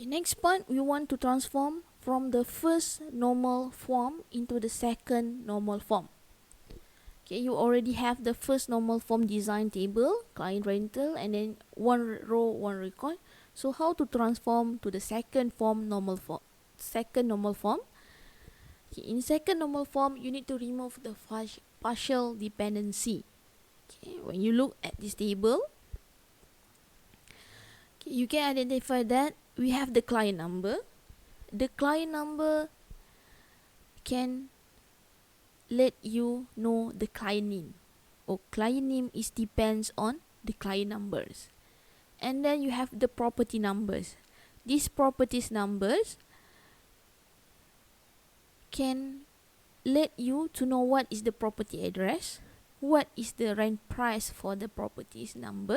Okay, next part, we want to transform from the first normal form into the second normal form. Okay, you already have the first normal form design table, client rental, and then one row, one record. So how to transform to the second normal form? Okay, in second normal form, you need to remove the partial dependency. Okay, when you look at this table, okay, you can identify that we have the client number. The client number can let you know the client name, or client name is depends on the client numbers. And then you have the property numbers. These properties numbers can let you to know what is the property address, what is the rent price for the properties number,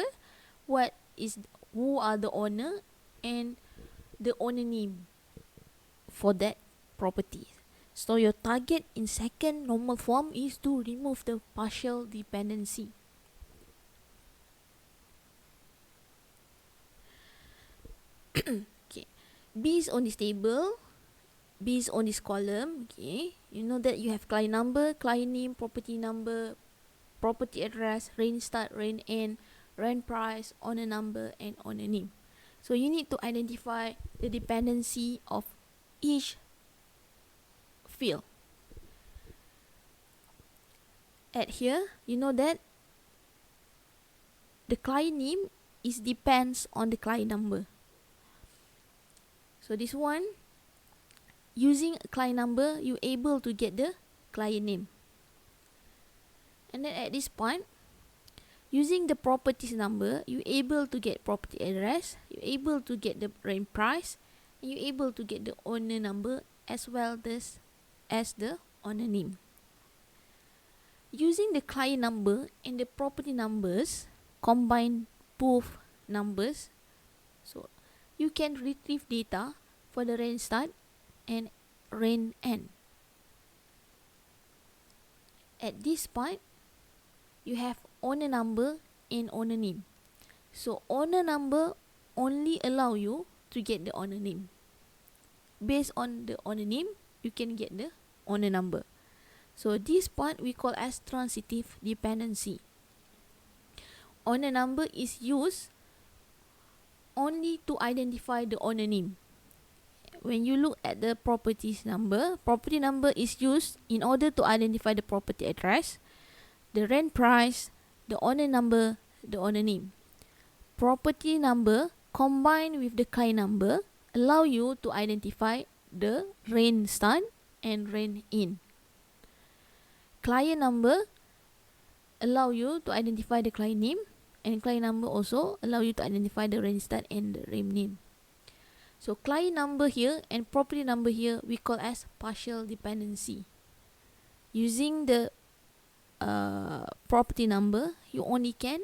who are the owner, and the owner name for that property. So your target in second normal form is to remove the partial dependency. Okay, based on this table, based on this column, okay, you know that you have client number, client name, property number, property address, rent start, rent end, rent price, owner number, and owner name. So you need to identify the dependency of each field. At here, you know that the client name is depends on the client number. So this one, using a client number, you able to get the client name. And then at this point, using the properties number, you able to get property address, you able to get the rent price, and you able to get the owner number as well as the owner name. Using the client number and the property numbers, combine both numbers, so you can retrieve data for the rent start and rent end. At this point, you have owner number and owner name. So owner number only allow you to get the owner name. Based on the owner name, you can get the owner number. So this part we call as transitive dependency. Owner number is used only to identify the owner name. When you look at the property number is used in order to identify the property address, the rent price, the owner number, the owner name. Property number combined with the client number allow you to identify the rent start and rent end. Client number allow you to identify the client name, and client number also allow you to identify the rent start and the rent name. So client number here and property number here we call as partial dependency. Using the property number, you only can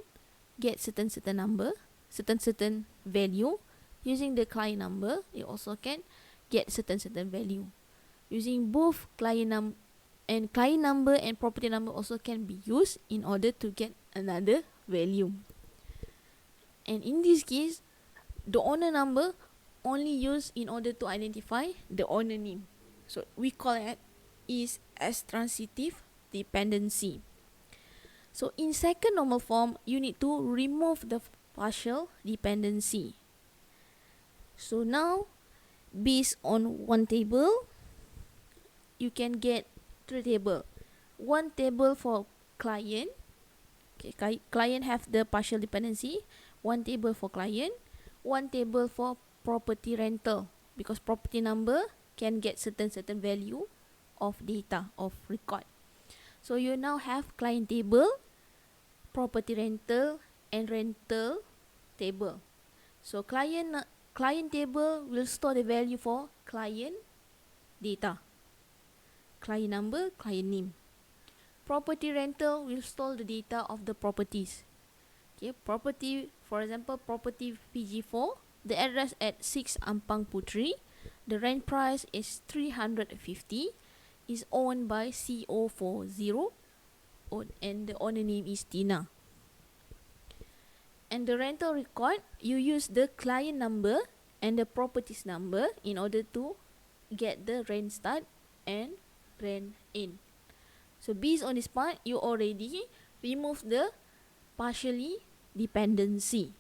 get certain number, certain value. Using the client number, you also can get certain value. Using both client number and property number also can be used in order to get another value. And in this case, the owner number only used in order to identify the owner name. So we call it is as transitive dependency. So in second normal form, you need to remove the partial dependency. So now, based on one table, you can get three tables. One table for client. Okay, client have the partial dependency. One table for client. One table for property rental, because property number can get certain value of data of record. So you now have client table, property rental, and rental table. So client table will store the value for client data, client number, client name. Property rental will store the data of the properties. Okay, property, for example, property PG4, the address at 6 Ampang Putri, the rent price is 350, is owned by CO40, and the owner name is Tina. And the rental record, you use the client number and the properties number in order to get the rent start and rent end. So based on this part, you already remove the partially dependency.